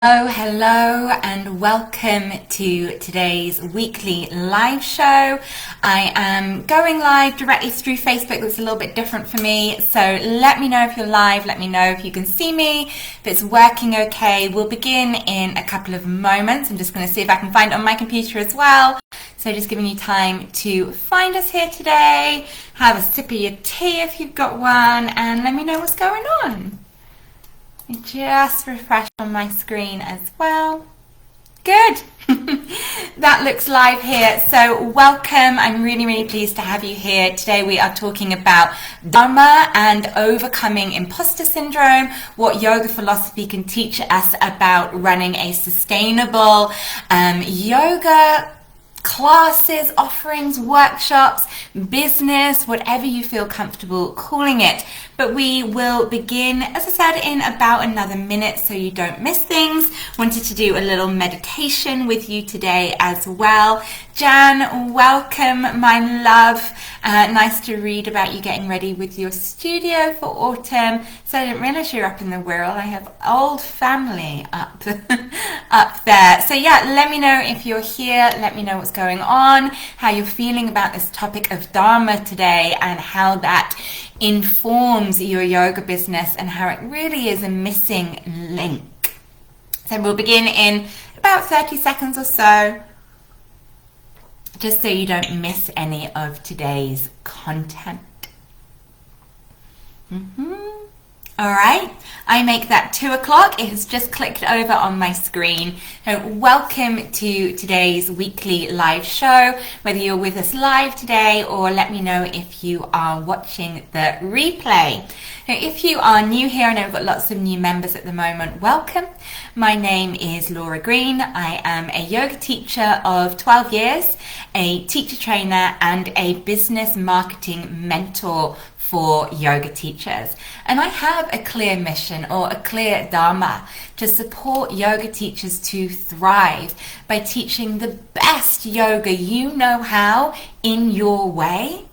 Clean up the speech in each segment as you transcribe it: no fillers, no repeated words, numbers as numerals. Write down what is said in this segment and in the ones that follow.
Hello, and welcome to today's weekly live show. I am going live directly through Facebook. That's a little bit different for me. So let me know if you're live. Let me know if you can see me, if it's working okay. We'll begin in a couple of moments. I'm just going to see if I can find it on my computer as well. So just giving you time to find us here today. Have a sip of your tea if you've got one, and let me know what's going on. Just refresh on my screen as well. Good. That looks live here. So welcome. I'm really pleased to have you here. Today we are talking about Dharma and overcoming imposter syndrome, what yoga philosophy can teach us about running a sustainable yoga classes, offerings, workshops, business, whatever you feel comfortable calling it. But we will begin, as I said, in about another minute so you don't miss things. Wanted to do a little meditation with you today as well. Jan, welcome, my love. Nice to read about you getting ready with your studio for autumn. So I didn't realize you're up in the world. I have old family up there. So yeah, let me know if you're here. Let me know what's going on, how you're feeling about this topic of Dharma today, and how that informs your yoga business and how it really is a missing link. So we'll begin in about 30 seconds or so, just so you don't miss any of today's content. All right, I make that 2 o'clock. It has just clicked over on my screen. So welcome to today's weekly live show, whether you're with us live today or let me know if you are watching the replay. Now, if you are new here, I know we've got lots of new members at the moment, welcome. My name is Laura Green. I am a yoga teacher of 12 years, a teacher trainer, and a business marketing mentor for yoga teachers. And I have a clear mission, or a clear Dharma, to support yoga teachers to thrive by teaching the best yoga you know how in your way,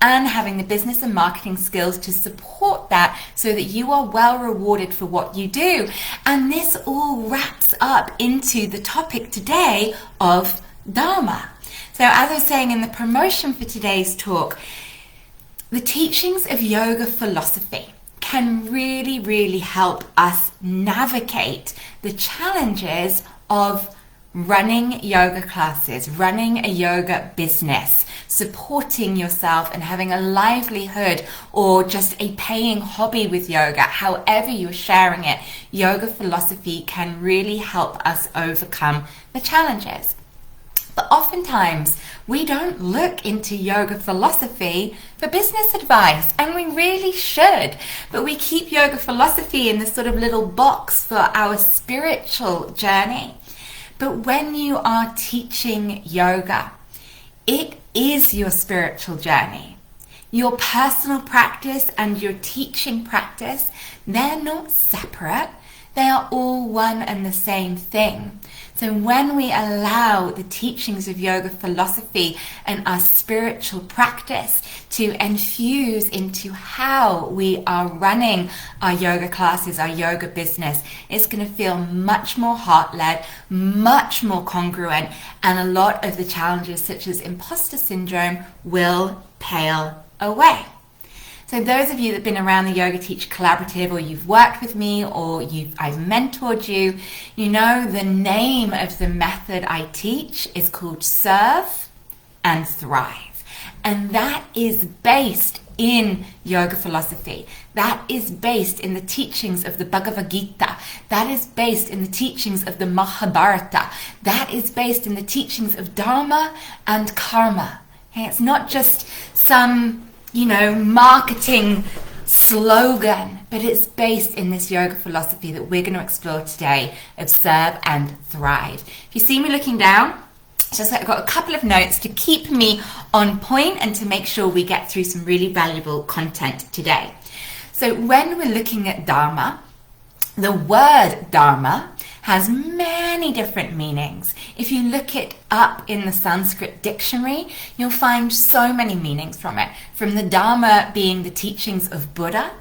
and having the business and marketing skills to support that so that you are well rewarded for what you do. And this all wraps up into the topic today of Dharma. So as I was saying in the promotion for today's talk, the teachings of yoga philosophy can really help us navigate the challenges of running yoga classes, running a yoga business, supporting yourself and having a livelihood or just a paying hobby with yoga. However you're sharing it, yoga philosophy can really help us overcome the challenges. But oftentimes we don't look into yoga philosophy for business advice, and we really should. But we keep yoga philosophy in this sort of little box for our spiritual journey. But when you are teaching yoga, it is your spiritual journey. Your personal practice and your teaching practice, they're not separate. They are all one and the same thing. So when we allow the teachings of yoga philosophy and our spiritual practice to infuse into how we are running our yoga classes, our yoga business, it's going to feel much more heart-led, much more congruent, and a lot of the challenges such as imposter syndrome will pale away. So those of you that have been around the Yoga Teacher Collaborative, or you've worked with me, or I've mentored you, you know the name of the method I teach is called Serve and Thrive. And that is based in yoga philosophy. That is based in the teachings of the Bhagavad Gita. That is based in the teachings of the Mahabharata. That is based in the teachings of Dharma and Karma. Okay? It's not just some marketing slogan, but it's based in this yoga philosophy that we're going to explore today of Serve and Thrive. If you see me looking down, it's just like I've got a couple of notes to keep me on point and to make sure we get through some really valuable content today. So when we're looking at Dharma, the word Dharma has many different meanings. If you look it up in the Sanskrit dictionary, you'll find so many meanings from it. From the Dharma being the teachings of Buddha,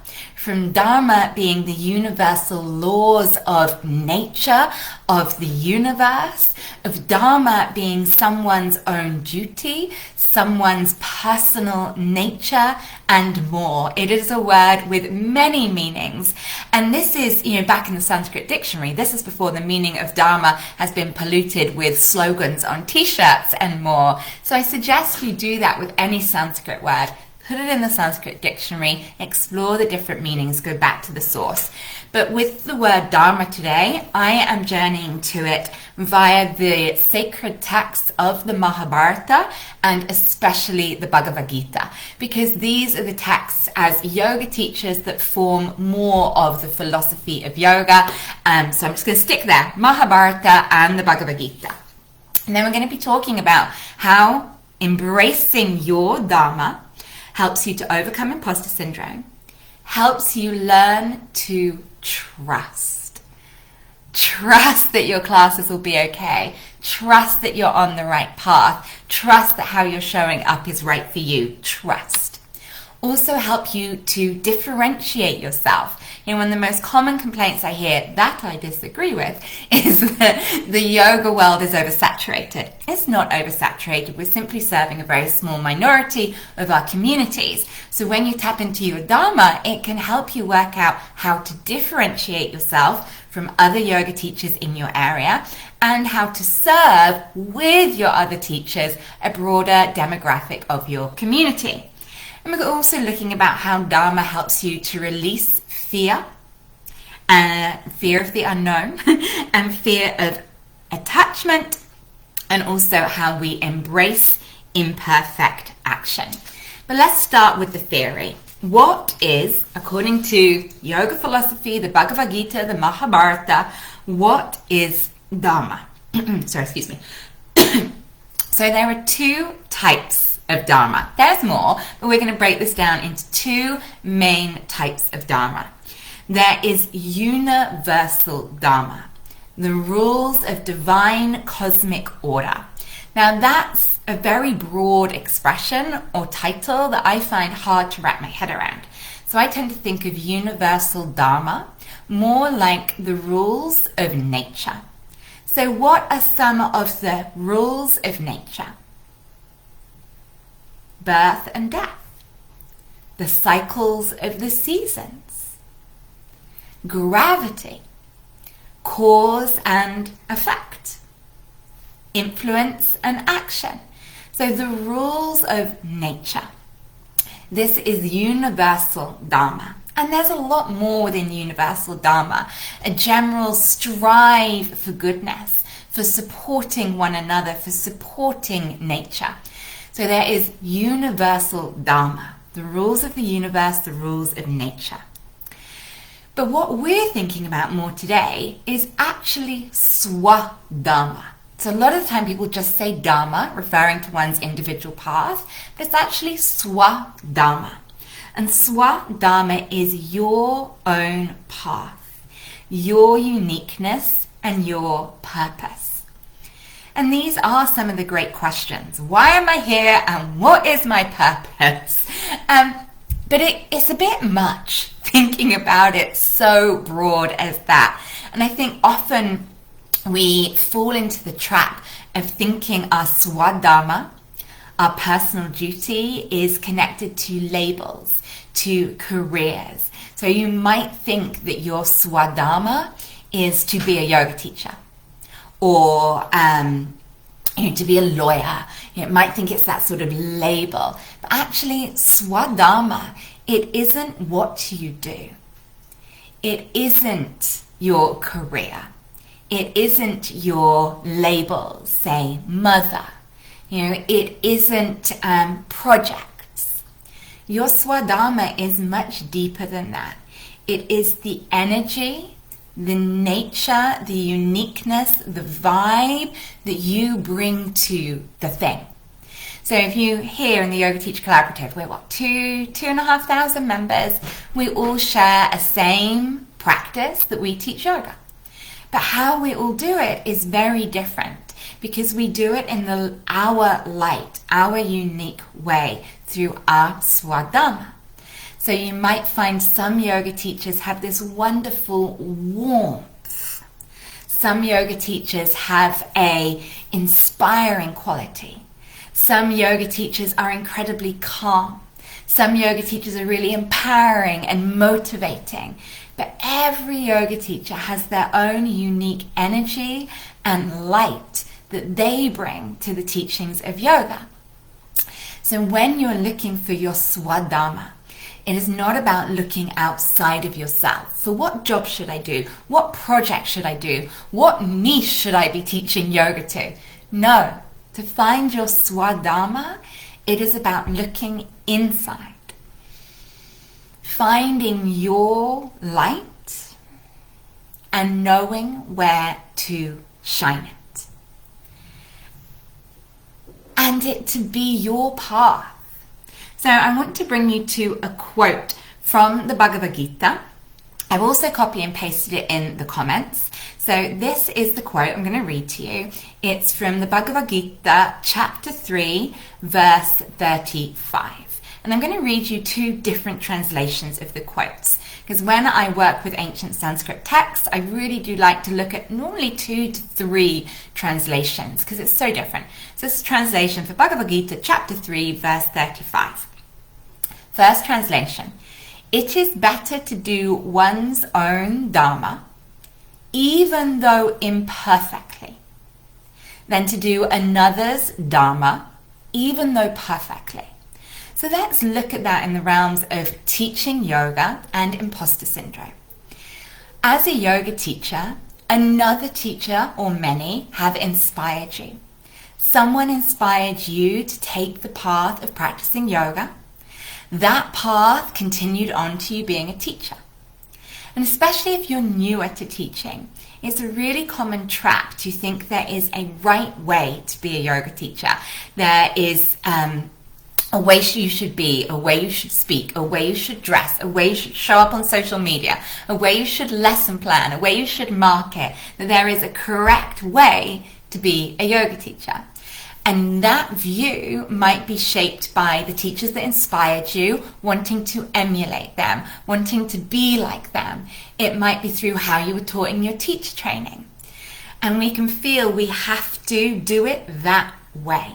from Dharma being the universal laws of nature, of the universe, of Dharma being someone's own duty, someone's personal nature, and more. It is a word with many meanings. And this is, back in the Sanskrit dictionary, this is before the meaning of Dharma has been polluted with slogans on t-shirts and more. So I suggest you do that with any Sanskrit word. Put it in the Sanskrit dictionary, explore the different meanings, go back to the source. But with the word Dharma today, I am journeying to it via the sacred texts of the Mahabharata and especially the Bhagavad Gita, because these are the texts as yoga teachers that form more of the philosophy of yoga. So I'm just going to stick there, Mahabharata and the Bhagavad Gita. And then we're going to be talking about how embracing your Dharma helps you to overcome imposter syndrome, helps you learn to trust. Trust that your classes will be okay. Trust that you're on the right path. Trust that how you're showing up is right for you. Trust. Also help you to differentiate yourself. One of the most common complaints I hear that I disagree with is that the yoga world is oversaturated. It's not oversaturated. We're simply serving a very small minority of our communities. So when you tap into your Dharma, it can help you work out how to differentiate yourself from other yoga teachers in your area and how to serve with your other teachers a broader demographic of your community. And we're also looking about how Dharma helps you to release fear, fear of the unknown, and fear of attachment, and also how we embrace imperfect action. But let's start with the theory. What is, according to yoga philosophy, the Bhagavad Gita, the Mahabharata, what is Dharma? Sorry, excuse me. So there are two types of Dharma. There's more, but we're going to break this down into two main types of Dharma. There is universal Dharma, the rules of divine cosmic order. Now that's a very broad expression or title that I find hard to wrap my head around. So I tend to think of universal Dharma more like the rules of nature. So what are some of the rules of nature? Birth and death, the cycles of the seasons, gravity, cause and effect, influence and action. So the rules of nature. This is universal Dharma. And there's a lot more than universal Dharma. A general strive for goodness, for supporting one another, for supporting nature. So there is universal Dharma, the rules of the universe, the rules of nature. But what we're thinking about more today is actually Swadharma. So a lot of the time people just say Dharma, referring to one's individual path, but it's actually Swadharma. And Swadharma is your own path, your uniqueness and your purpose. And these are some of the great questions. Why am I here and what is my purpose? But it's a bit much thinking about it so broad as that. And I think often we fall into the trap of thinking our Swadharma, our personal duty, is connected to labels, to careers. So you might think that your Swadharma is to be a yoga teacher or to be a lawyer. You might think it's that sort of label. But actually, Swadharma, it isn't what you do. It isn't your career. It isn't your label, say mother. It isn't projects. Your Swadharma is much deeper than that. It is the energy, the nature, the uniqueness, the vibe that you bring to the thing. So if you here in the Yoga Teacher Collaborative, we're 2,500 members. We all share a same practice that we teach yoga. But how we all do it is very different because we do it in our light, our unique way through our Swadharma. So So you might find some yoga teachers have this wonderful warmth. Some yoga teachers have a inspiring quality. Some yoga teachers are incredibly calm. Some yoga teachers are really empowering and motivating. But every yoga teacher has their own unique energy and light that they bring to the teachings of yoga. So when you're looking for your Swadharma, it is not about looking outside of yourself. For what job should I do? What project should I do? What niche should I be teaching yoga to? No, to find your Swadharma, it is about looking inside. Finding your light and knowing where to shine it. And it to be your path. So I want to bring you to a quote from the Bhagavad Gita. I've also copy and pasted it in the comments. So this is the quote I'm going to read to you. It's from the Bhagavad Gita, chapter 3, verse 35. And I'm going to read you two different translations of the quotes. Because when I work with ancient Sanskrit texts, I really do like to look at normally 2 to 3 translations, because it's so different. So this is a translation for Bhagavad Gita, chapter 3, verse 35. First translation. It is better to do one's own Dharma, even though imperfectly, than to do another's Dharma, even though perfectly. So let's look at that in the realms of teaching yoga and imposter syndrome. As a yoga teacher, another teacher or many have inspired you. Someone inspired you to take the path of practicing yoga. That path continued on to you being a teacher. And especially if you're newer to teaching, it's a really common trap to think there is a right way to be a yoga teacher. There is a way you should be, a way you should speak, a way you should dress, a way you should show up on social media, a way you should lesson plan, a way you should market, that there is a correct way to be a yoga teacher. And that view might be shaped by the teachers that inspired you, wanting to emulate them, wanting to be like them. It might be through how you were taught in your teacher training. And we can feel we have to do it that way.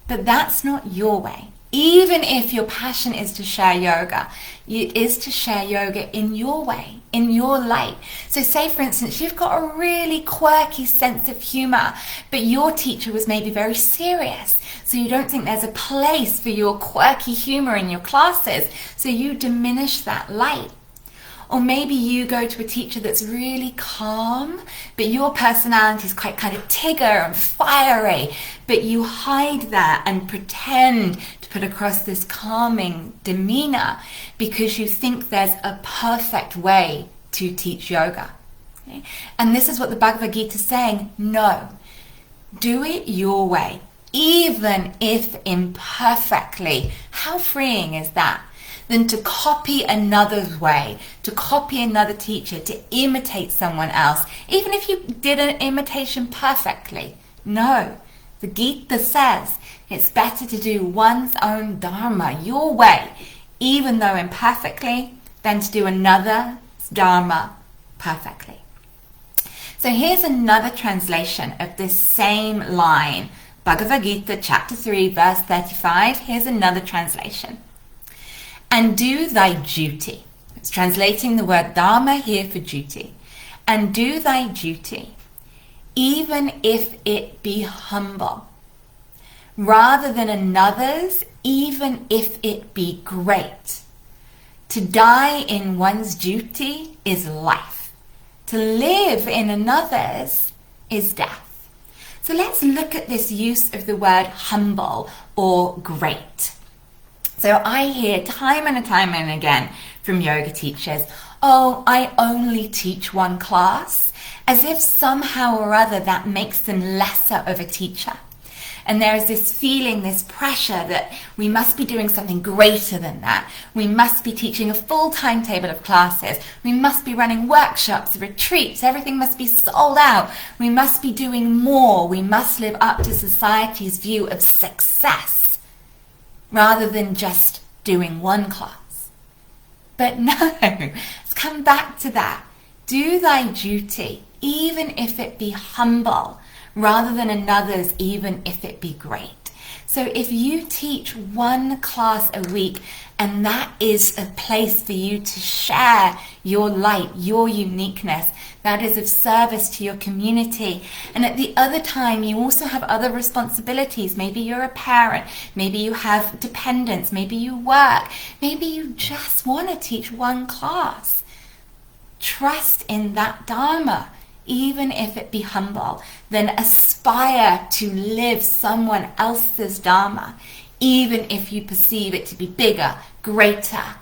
But that's not your way. Even if your passion is to share yoga, it is to share yoga in your way, in your light. So say, for instance, you've got a really quirky sense of humor, but your teacher was maybe very serious. So you don't think there's a place for your quirky humor in your classes. So you diminish that light. Or maybe you go to a teacher that's really calm, but your personality is quite kind of Tigger and fiery, but you hide that and pretend to put across this calming demeanor because you think there's a perfect way to teach yoga. Okay? And this is what the Bhagavad Gita is saying. No, do it your way, even if imperfectly. How freeing is that? Than to copy another's way, to copy another teacher, to imitate someone else, even if you did an imitation perfectly. No, the Gita says it's better to do one's own Dharma, your way, even though imperfectly, than to do another's Dharma perfectly. So here's another translation of this same line, Bhagavad Gita, chapter 3, verse 35. Here's another translation. And do thy duty. It's translating the word dharma here for duty. And do thy duty, even if it be humble, rather than another's, even if it be great. To die in one's duty is life. To live in another's is death. So let's look at this use of the word humble or great. So I hear time and again from yoga teachers, oh, I only teach one class, as if somehow or other that makes them lesser of a teacher. And there is this feeling, this pressure that we must be doing something greater than that. We must be teaching a full timetable of classes. We must be running workshops, retreats. Everything must be sold out. We must be doing more. We must live up to society's view of success, rather than just doing one class. But no, let's come back to that. Do thy duty, even if it be humble, rather than another's, even if it be great. So if you teach one class a week, and that is a place for you to share your light, your uniqueness, that is of service to your community. And at the other time, you also have other responsibilities. Maybe you're a parent, maybe you have dependents, maybe you work, maybe you just want to teach one class. Trust in that Dharma, even if it be humble. Then aspire to live someone else's Dharma, even if you perceive it to be bigger, greater.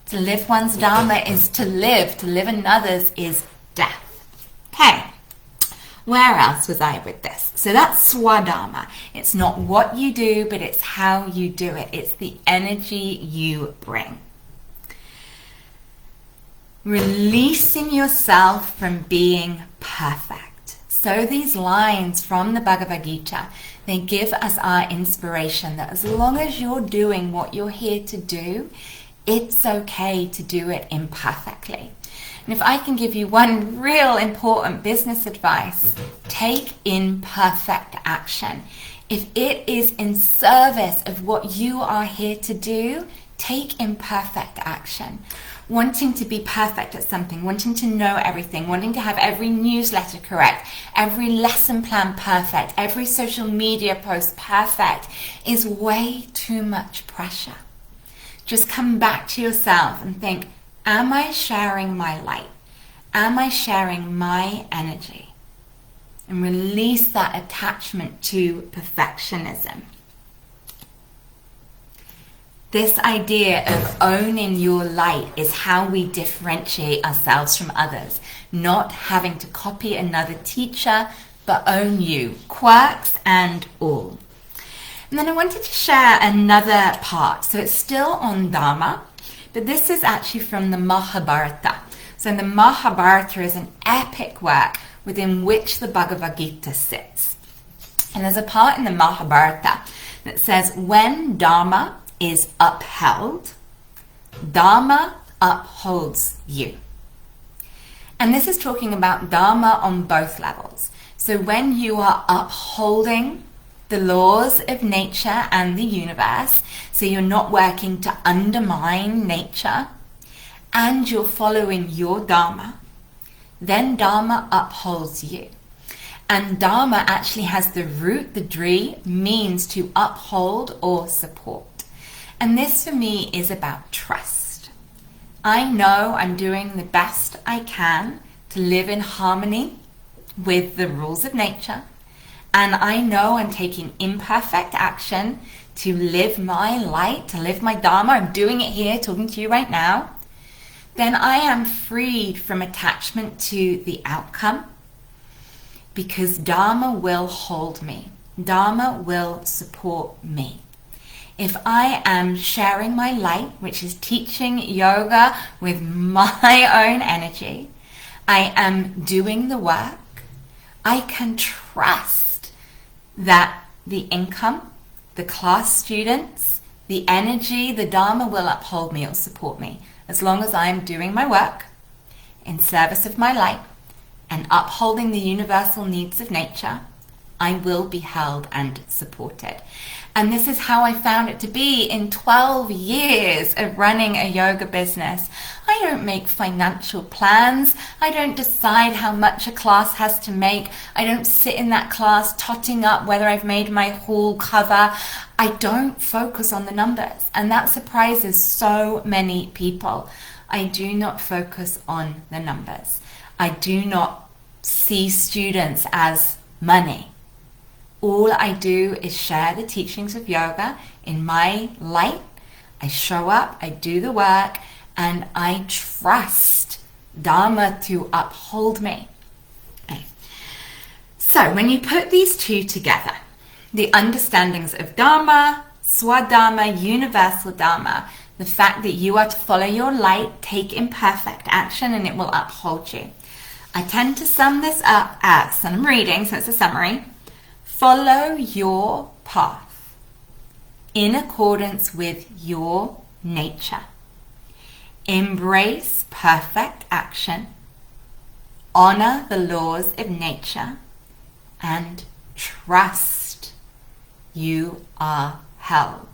To live one's Dharma is to live another's is death. Okay, where else was I with this? So that's Swadharma. It's not what you do, but it's how you do it. It's the energy you bring. Releasing yourself from being perfect. So these lines from the Bhagavad Gita, they give us our inspiration that as long as you're doing what you're here to do, it's okay to do it imperfectly. And if I can give you one real important business advice, take imperfect action. If it is in service of what you are here to do, take imperfect action. Wanting to be perfect at something, wanting to know everything, wanting to have every newsletter correct, every lesson plan perfect, every social media post perfect is way too much pressure. Just come back to yourself and think, am I sharing my light? Am I sharing my energy? And release that attachment to perfectionism. This idea of owning your light is how we differentiate ourselves from others, not having to copy another teacher, but own you, quirks and all. And then I wanted to share another part. So it's still on Dharma, but this is actually from the Mahabharata. So the Mahabharata is an epic work within which the Bhagavad Gita sits. And there's a part in the Mahabharata that says, when Dharma is upheld, Dharma upholds you. And this is talking about Dharma on both levels. So when you are upholding the laws of nature and the universe, so you're not working to undermine nature, and you're following your Dharma, then Dharma upholds you. And Dharma actually has the root, the Dri, means to uphold or support. And this for me is about trust. I know I'm doing the best I can to live in harmony with the rules of nature. And I know I'm taking imperfect action to live my light, to live my Dharma. I'm doing it here, talking to you right now. Then I am freed from attachment to the outcome, because Dharma will hold me. Dharma will support me. If I am sharing my light, which is teaching yoga with my own energy, I am doing the work, I can trust that the income, the class students, the energy, the Dharma will uphold me or support me. As long as I am doing my work in service of my light and upholding the universal needs of nature, I will be held and supported. And this is how I found it to be in 12 years of running a yoga business. I don't make financial plans. I don't decide how much a class has to make. I don't sit in that class totting up whether I've made my hall cover. I don't focus on the numbers. And that surprises so many people. I do not focus on the numbers. I do not see students as money. All I do is share the teachings of yoga in my light. I show up, I do the work, and I trust Dharma to uphold me. Okay. So when you put these two together, the understandings of Dharma, Swadharma, universal Dharma, the fact that you are to follow your light, take imperfect action, and it will uphold you. I tend to sum this up as, and I'm reading, so it's a summary. Follow your path in accordance with your nature. embrace perfect action, honor the laws of nature, and trust you are held.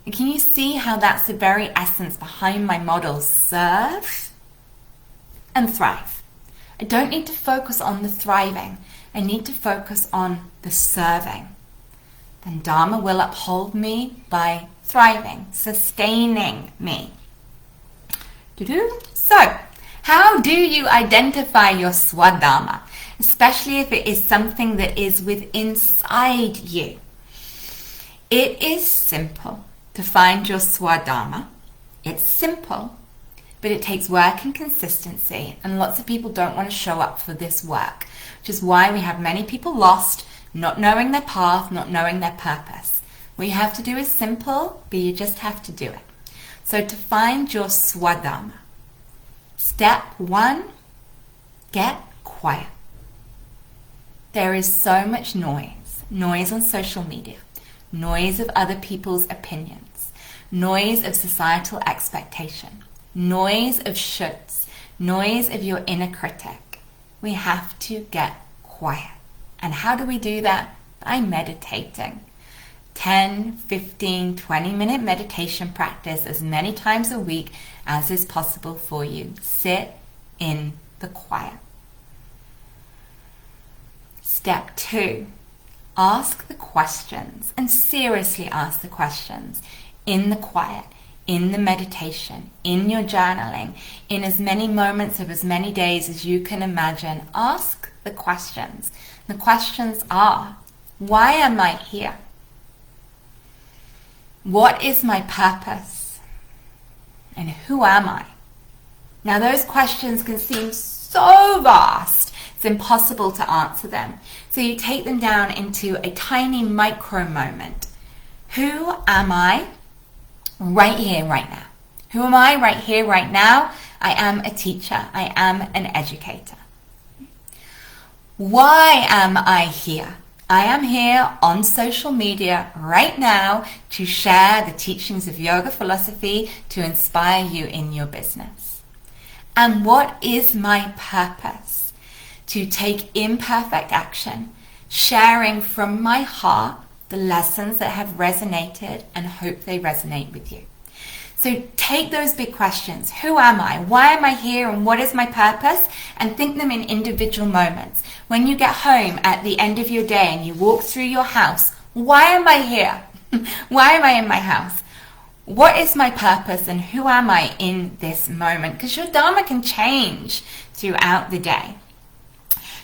And can you see how that's the very essence behind my model? Serve and thrive. I don't need to focus on the thriving. I need to focus on the serving. Then Dharma will uphold me by thriving, sustaining me. So, how do you identify your Swadharma, especially if it is something that is inside you? It is simple to find your Swadharma. It's simple, but it takes work and consistency, and lots of people don't want to show up for this work, which is why we have many people lost, not knowing their path, not knowing their purpose. What you have to do is simple, but you just have to do it. So to find your Swadharma, step 1, get quiet. There is so much noise on social media, noise of other people's opinions, noise of societal expectation, noise of shoulds, noise of your inner critic. We have to get quiet. And how do we do that? By meditating. 10, 15, 20-minute meditation practice as many times a week as is possible for you. Sit in the quiet. Step 2, ask the questions, and seriously ask the questions in the quiet, in the meditation, in your journaling, in as many moments of as many days as you can imagine. Ask the questions. The questions are, why am I here? What is my purpose? And who am I? Now those questions can seem so vast, it's impossible to answer them. So you take them down into a tiny micro moment. Who am I right here, right now? Who am I right here, right now? I am a teacher. I am an educator. Why am I here? I am here on social media right now to share the teachings of yoga philosophy to inspire you in your business. And what is my purpose? To take imperfect action, sharing from my heart the lessons that have resonated, and hope they resonate with you. So take those big questions. Who am I? Why am I here? And what is my purpose? And think them in individual moments. When you get home at the end of your day and you walk through your house, why am I here? Why am I in my house? What is my purpose and who am I in this moment? Because your Dharma can change throughout the day.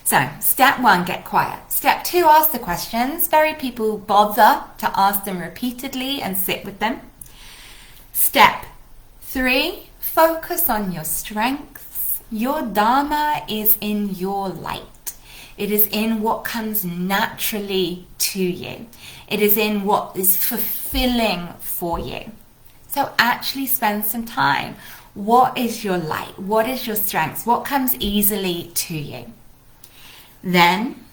So step 1, get quiet. Step 2, ask the questions. Very people bother to ask them repeatedly and sit with them. Step 3, focus on your strengths. Your Dharma is in your light. It is in what comes naturally to you. It is in what is fulfilling for you. So actually spend some time. What is your light? What is your strengths? What comes easily to you? Then,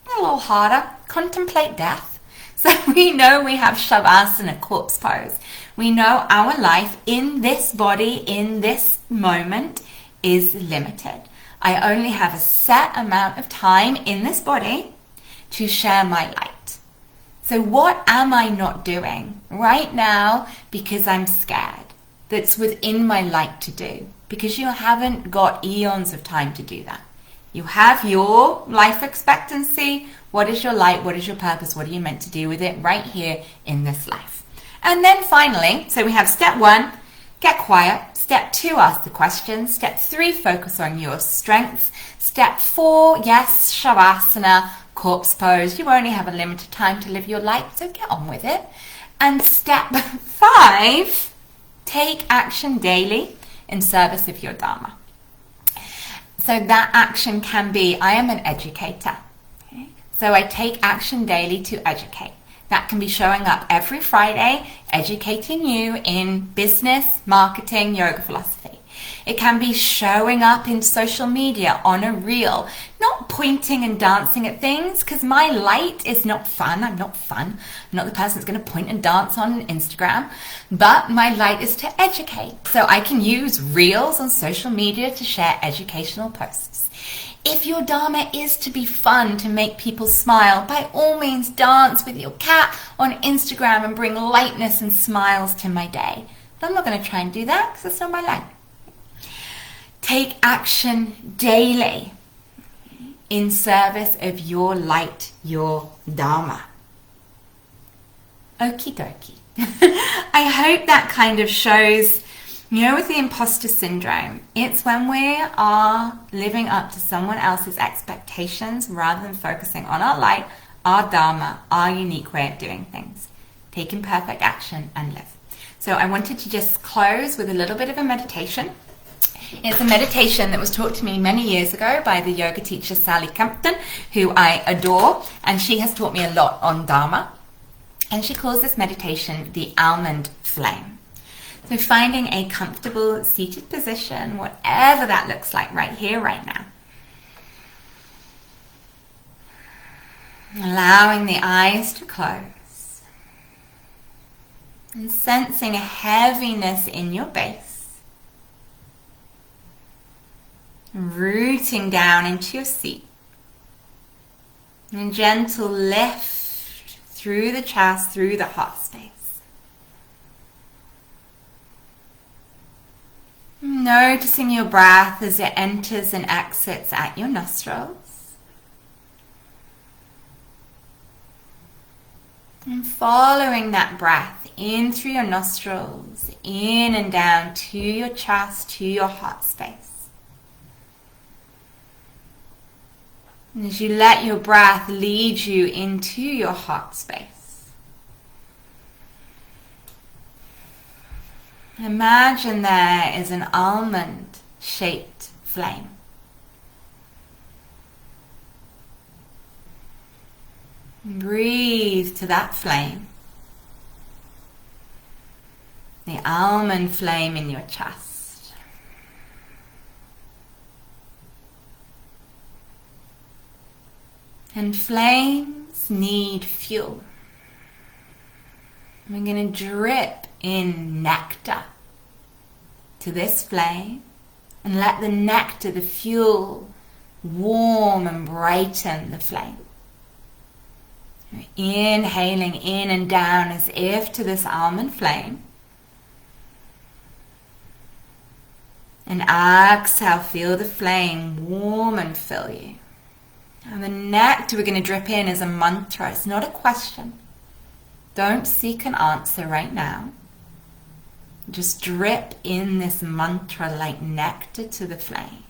a little harder, contemplate death. So we know we have Shavasana, corpse pose. We know our life in this body, in this moment, is limited. I only have a set amount of time in this body to share my light. So what am I not doing right now because I'm scared? That's within my light to do. Because you haven't got eons of time to do that. You have your life expectancy. What is your light? What is your purpose? What are you meant to do with it right here in this life? And then finally, so we have step 1, get quiet. Step 2, ask the questions. Step 3, focus on your strengths. Step 4, yes, Shavasana, corpse pose. You only have a limited time to live your life, so get on with it. And step 5, take action daily in service of your Dharma. So that action can be, I am an educator. Okay? So I take action daily to educate. That can be showing up every Friday, educating you in business, marketing, yoga philosophy. It can be showing up in social media on a reel, not pointing and dancing at things, because my light is not fun. I'm not fun. I'm not the person that's going to point and dance on Instagram, but my light is to educate. So I can use reels on social media to share educational posts. If your Dharma is to be fun, to make people smile, by all means dance with your cat on Instagram and bring lightness and smiles to my day. But I'm not going to try and do that because it's not my light. Take action daily in service of your light, your Dharma. Okie dokie. I hope that kind of shows, with the imposter syndrome, it's when we are living up to someone else's expectations rather than focusing on our light, our Dharma, our unique way of doing things. Take imperfect action and live. So I wanted to just close with a little bit of a meditation. It's a meditation that was taught to me many years ago by the yoga teacher Sally Compton, who I adore, and she has taught me a lot on Dharma. And she calls this meditation the almond flame. So finding a comfortable seated position, whatever that looks like right here, right now. Allowing the eyes to close. And sensing a heaviness in your base. Rooting down into your seat. And a gentle lift through the chest, through the heart space. Noticing your breath as it enters and exits at your nostrils. And following that breath in through your nostrils, in and down to your chest, to your heart space. And as you let your breath lead you into your heart space, imagine there is an almond-shaped flame. Breathe to that flame. The almond flame in your chest. And flames need fuel. We're going to drip in nectar to this flame and let the nectar, the fuel, warm and brighten the flame. We're inhaling in and down as if to this almond flame. And exhale, feel the flame warm and fill you. And the nectar we're going to drip in is a mantra. It's not a question. Don't seek an answer right now. Just drip in this mantra like nectar to the flame.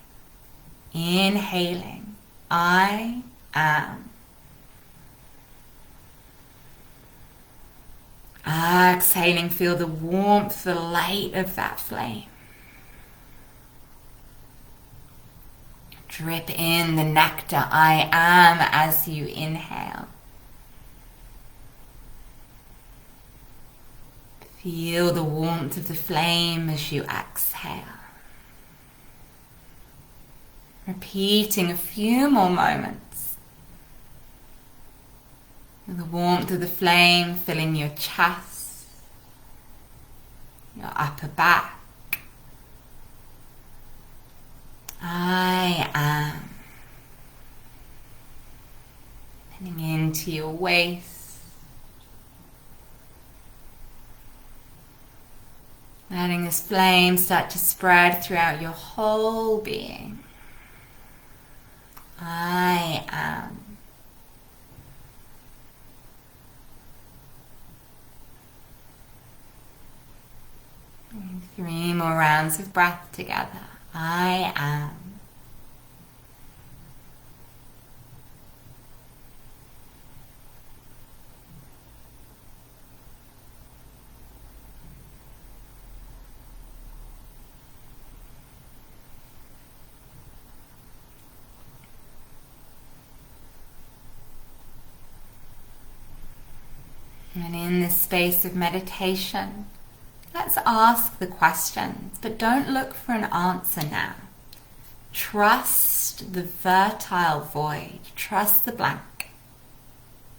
Inhaling, I am. Exhaling, feel the warmth, the light of that flame. Drip in the nectar, I am, as you inhale. Feel the warmth of the flame as you exhale. Repeating a few more moments. The warmth of the flame filling your chest, your upper back. I am. Heading into your waist. Letting this flame start to spread throughout your whole being. I am. And 3 more rounds of breath together. I am. And in this space of meditation, let's ask the questions, but don't look for an answer now. Trust the fertile void. Trust the blank.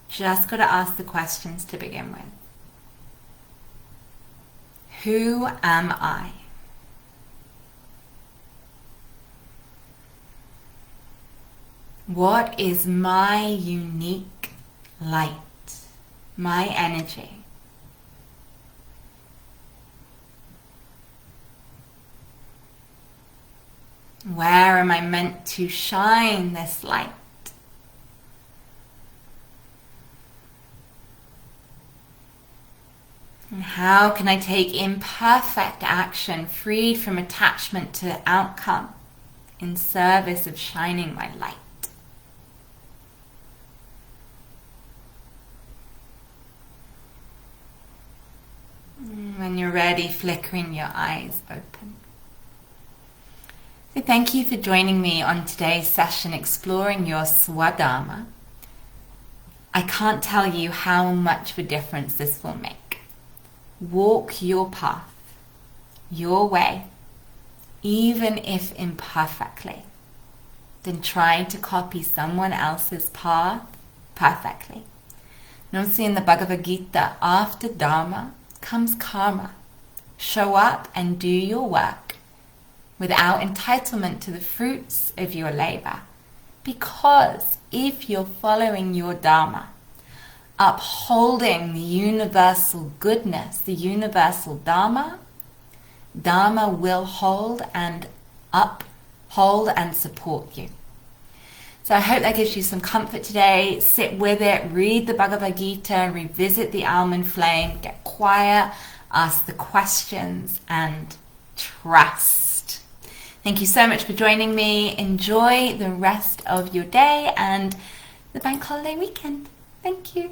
Just got to ask the questions to begin with. Who am I? What is my unique light, my energy? Where am I meant to shine this light? And how can I take imperfect action, freed from attachment to outcome, in service of shining my light? When you're ready, flickering your eyes open. So thank you for joining me on today's session, exploring your Swadharma. I can't tell you how much of a difference this will make. Walk your path, your way, even if imperfectly, than trying to copy someone else's path perfectly. And also in the Bhagavad Gita, after Dharma comes karma. Show up and do your work without entitlement to the fruits of your labor. Because if you're following your Dharma, upholding the universal goodness, the universal Dharma, Dharma will hold and uphold and support you. So I hope that gives you some comfort today. Sit with it, read the Bhagavad Gita, revisit the almond flame, get quiet, ask the questions, and trust. Thank you so much for joining me. Enjoy the rest of your day and the bank holiday weekend. Thank you.